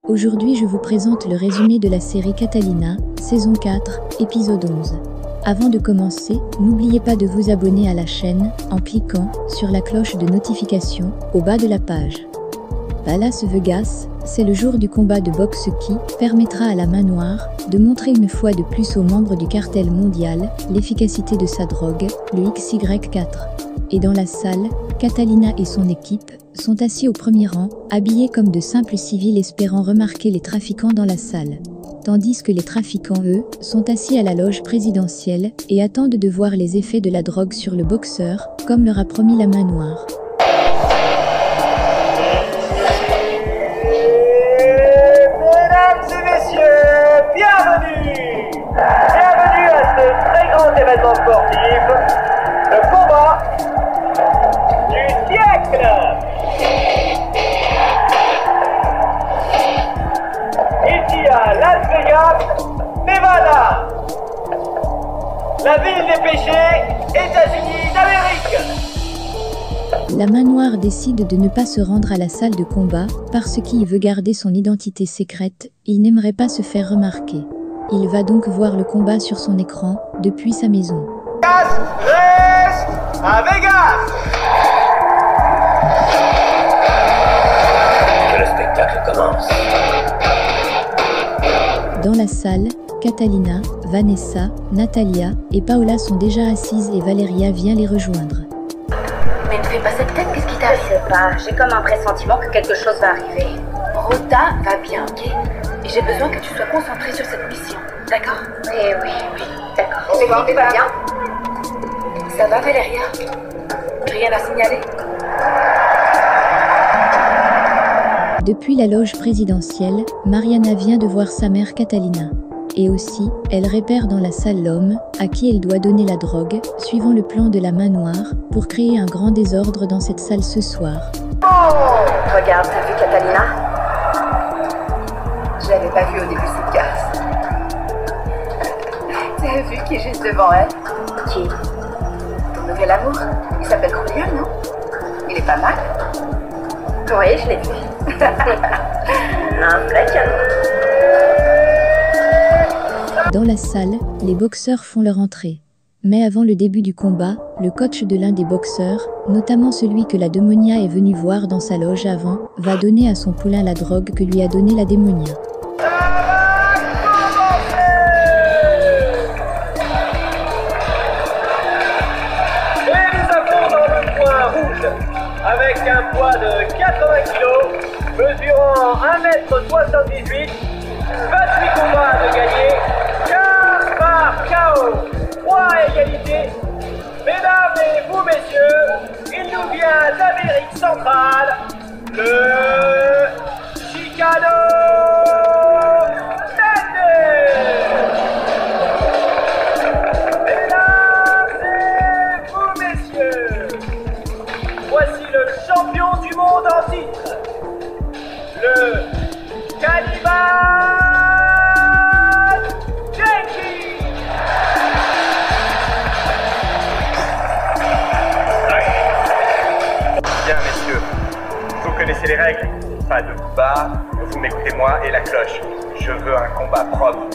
Aujourd'hui, je vous présente le résumé de la série Catalina, saison 4, épisode 11. Avant de commencer, n'oubliez pas de vous abonner à la chaîne en cliquant sur la cloche de notification au bas de la page. Las Vegas, c'est le jour du combat de boxe qui permettra à la Main Noire de montrer une fois de plus aux membres du cartel mondial l'efficacité de sa drogue, le XY4. Et dans la salle, Catalina et son équipe sont assis au premier rang, habillés comme de simples civils espérant remarquer les trafiquants dans la salle. Tandis que les trafiquants, eux, sont assis à la loge présidentielle et attendent de voir les effets de la drogue sur le boxeur, comme leur a promis la Main Noire. Mesdames et messieurs, bienvenue à ce très grand événement sportif, le combat du siècle. Ici à Las Vegas, Nevada, la ville des péchés, États-Unis d'Amérique. La Main Noire décide de ne pas se rendre à la salle de combat parce qu'il veut garder son identité secrète, il n'aimerait pas se faire remarquer. Il va donc voir le combat sur son écran, depuis sa maison. Vegas reste à Vegas. Que le spectacle commence. Dans la salle, Catalina, Vanessa, Natalia et Paola sont déjà assises et Valeria vient les rejoindre. Mais ne fais pas cette tête, qu'est-ce qui t'arrive? Je sais pas, j'ai comme un pressentiment que quelque chose va arriver. Rhoda va bien, ok? Et j'ai besoin que tu sois concentrée sur cette mission, d'accord? Eh oui, d'accord. C'est bon, tu vas bien? Ça va, Valeria? Rien à signaler? Depuis la loge présidentielle, Mariana vient de voir sa mère Catalina. Et aussi, elle repère dans la salle l'homme à qui elle doit donner la drogue, suivant le plan de la Main Noire, pour créer un grand désordre dans cette salle ce soir. Regarde, t'as vu Catalina? Je l'avais pas vue au début cette garce. T'as vu qui est juste devant elle? Qui? Ton nouvel amour? Il s'appelle Julian, non? Il est pas mal? Oui, je l'ai vu. Un vrai canon. Dans la salle, les boxeurs font leur entrée. Mais avant le début du combat, le coach de l'un des boxeurs, notamment celui que la démonia est venue voir dans sa loge avant, va donner à son poulain la drogue que lui a donnée la démonia. Et nous avons dans le coin rouge, avec un poids de 80 kg, mesurant 1m78, 28 combats de gagner, 15 par KO, 3 à égalité. Mesdames et vous, messieurs, il nous vient d'Amérique centrale, le Chicano Mendez. Mesdames et vous, messieurs, voici le champion du monde en titre, le Cannibal Jenkins. Bien, messieurs, vous connaissez les règles. Pas de bas, vous m'écoutez moi et la cloche. Je veux un combat propre.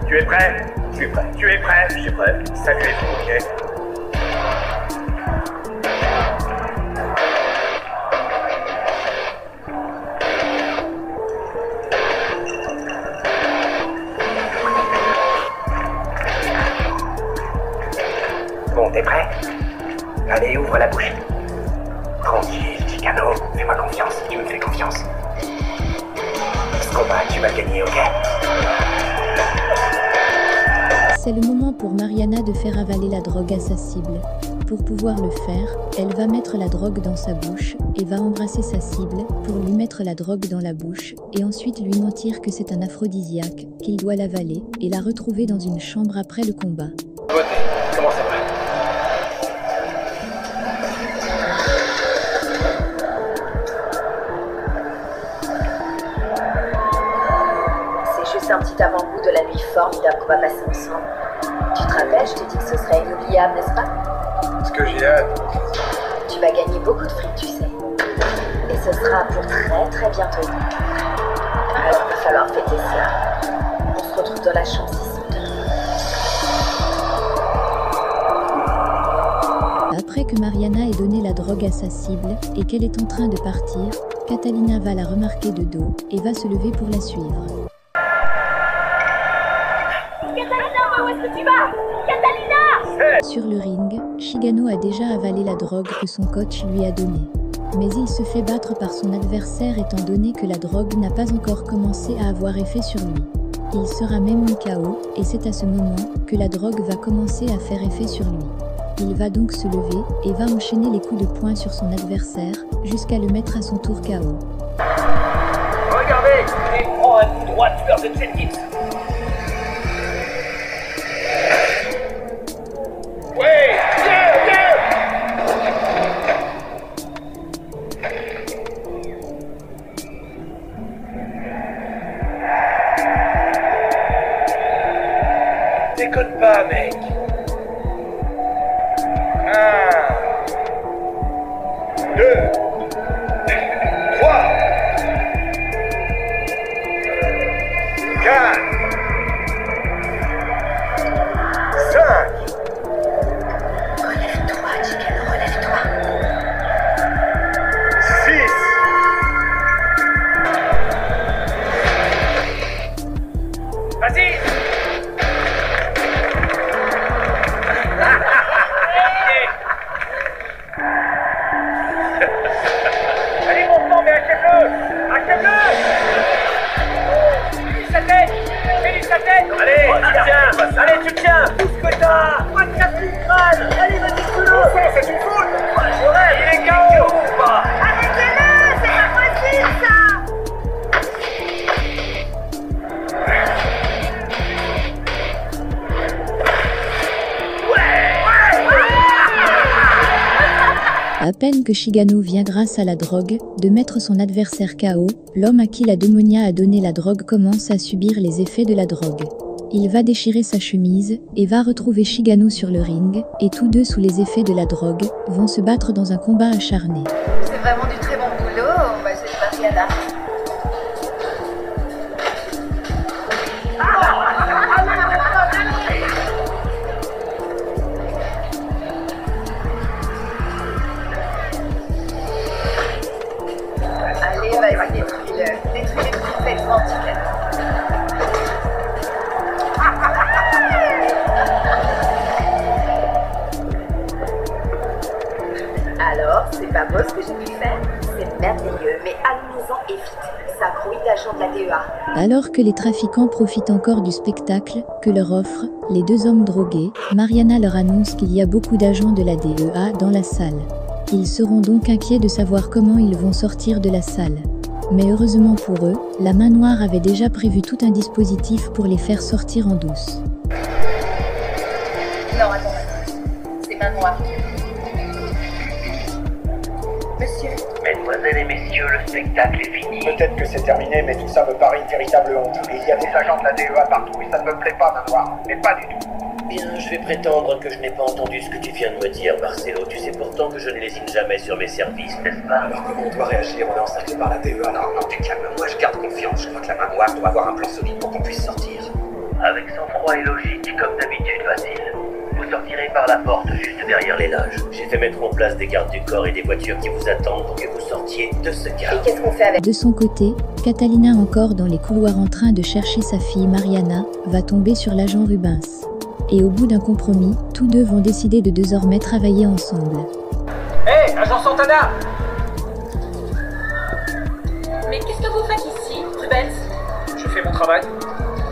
Tu es prêt? Je suis prêt. Tu es prêt? Je suis prêt. Saluez-vous, ok? Bon, t'es prêt? Allez, ouvre la bouche. Tranquille, Chicano, fais-moi confiance, tu me fais confiance. Ce combat, tu vas gagner, ok? C'est le moment pour Mariana de faire avaler la drogue à sa cible. Pour pouvoir le faire, elle va mettre la drogue dans sa bouche et va embrasser sa cible pour lui mettre la drogue dans la bouche et ensuite lui mentir que c'est un aphrodisiaque, qu'il doit l'avaler et la retrouver dans une chambre après le combat. Votez, comment ça va? C'est juste un petit avant-goût de la nuit formidable qu'on va passer ensemble. Tu te rappelles, je t'ai dit que ce serait inoubliable, n'est-ce pas? Ce que j'ai hâte. Tu vas gagner beaucoup de fric, tu sais. Et ce sera pour très très bientôt. Alors, Tessia. On se retrouve dans la chambre 602. Après que Mariana ait donné la drogue à sa cible et qu'elle est en train de partir, Catalina va la remarquer de dos et va se lever pour la suivre. Catalina, où est-ce que tu vas? Catalina! Sur le ring, Shigano a déjà avalé la drogue que son coach lui a donnée. Mais il se fait battre par son adversaire étant donné que la drogue n'a pas encore commencé à avoir effet sur lui. Il sera même mis KO et c'est à ce moment que la drogue va commencer à faire effet sur lui. Il va donc se lever et va enchaîner les coups de poing sur son adversaire jusqu'à le mettre à son tour KO. Regardez, il prend un coup droit tueur de Jenkins. Ouais, yeah. Déconne pas, mec. 1, 2, 3, 4, 5. Relève-toi, Chicano, relève-toi. 6. Vas-y. Allez mon sang, mais achève-le. Fais-lui sa tête. Allez, tu le tiens. Tout ce que t'as. Moi, tu casses le crâne. Allez, vas-y, coulo. C'est une faute. Ouais, il est KO ou pas? Arrêtez-le, c'est pas possible ça. À peine que Shigano vient grâce à la drogue de mettre son adversaire KO, l'homme à qui la démonia a donné la drogue commence à subir les effets de la drogue. Il va déchirer sa chemise et va retrouver Shigano sur le ring, et tous deux sous les effets de la drogue vont se battre dans un combat acharné. C'est vraiment du très bon boulot, c'est Mariana. Allez, vas-y, détruis-le. Détruis-le tout bêtement, Chicano. Alors, c'est pas beau ce que j'ai pu faire? C'est merveilleux, mais allons-en et vite. Ça grouille l'agent de la DEA. Alors que les trafiquants profitent encore du spectacle que leur offrent les deux hommes drogués, Mariana leur annonce qu'il y a beaucoup d'agents de la DEA dans la salle. Ils seront donc inquiets de savoir comment ils vont sortir de la salle. Mais heureusement pour eux, la main noire avait déjà prévu tout un dispositif pour les faire sortir en douce. Non, attends. C'est main noire. Monsieur. Mesdemoiselles et messieurs, le spectacle est fini. Peut-être que c'est terminé, mais tout ça me paraît une véritable honte. Il y a des agents de la DEA partout et ça ne me plaît pas, Main Noire. Mais pas du tout. Bien, je vais prétendre que je n'ai pas entendu ce que tu viens de me dire, Marcelo. Tu sais pourtant que je ne lésine jamais sur mes services, n'est-ce pas? Alors comment on doit réagir? On est encerclé par la DEA. Non, tu calme-moi, je garde confiance. Je crois que la Main Noire doit avoir un plan solide pour qu'on puisse sortir. Avec sang-froid et logique, comme d'habitude, Basile. Vous sortirez par la porte juste derrière les loges. J'ai fait mettre en place des gardes du corps et des voitures qui vous attendent pour que vous sortiez de ce Et cadre. qu'est-ce qu'on fait avec... De son côté, Catalina, encore dans les couloirs en train de chercher sa fille Mariana, va tomber sur l'agent Rubens. Et au bout d'un compromis, tous deux vont décider de désormais travailler ensemble. Hé, agent Santana! Mais qu'est-ce que vous faites ici, Rubens? Je fais mon travail.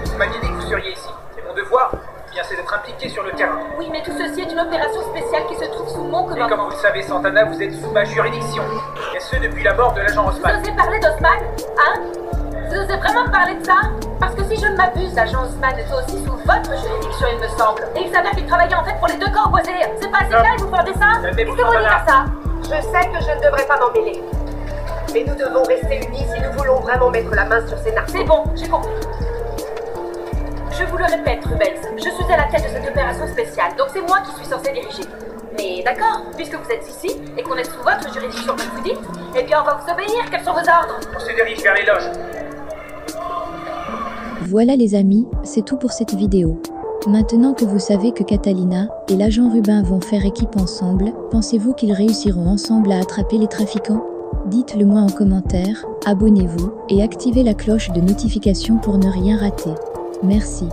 Vous m'aviez dit que vous seriez ici. C'est mon devoir. Bien, c'est d'être impliqué sur le terrain. Oui, mais tout ceci est une opération spéciale qui se trouve sous mon Et commandement. comme vous le savez, Santana, vous êtes sous ma juridiction. Et ce, depuis la mort de l'agent Osman. Vous osez parler d'Osman? Hein? Vous osez vraiment parler de ça? Parce que si je ne m'abuse, l'agent Osman est aussi sous votre juridiction, il me semble. Et il s'avère qu'il travaillait en fait pour les deux camps opposés. C'est pas assez clair, vous fendez ça? Qu'est-ce que vous dites à ça? Je sais que je ne devrais pas m'en mêler. Mais nous devons rester unis si nous voulons vraiment mettre la main sur ces narcos. C'est bon, j'ai compris. Je vous le répète, Rubens, je suis à la tête de cette opération spéciale, donc c'est moi qui suis censé diriger. Mais d'accord, puisque vous êtes ici et qu'on est sous votre juridiction comme vous dites, eh bien on va vous obéir, quels sont vos ordres? On se dirige vers les loges. Voilà les amis, c'est tout pour cette vidéo. Maintenant que vous savez que Catalina et l'agent Rubin vont faire équipe ensemble, pensez-vous qu'ils réussiront ensemble à attraper les trafiquants? Dites-le moi en commentaire, abonnez-vous et activez la cloche de notification pour ne rien rater. Merci.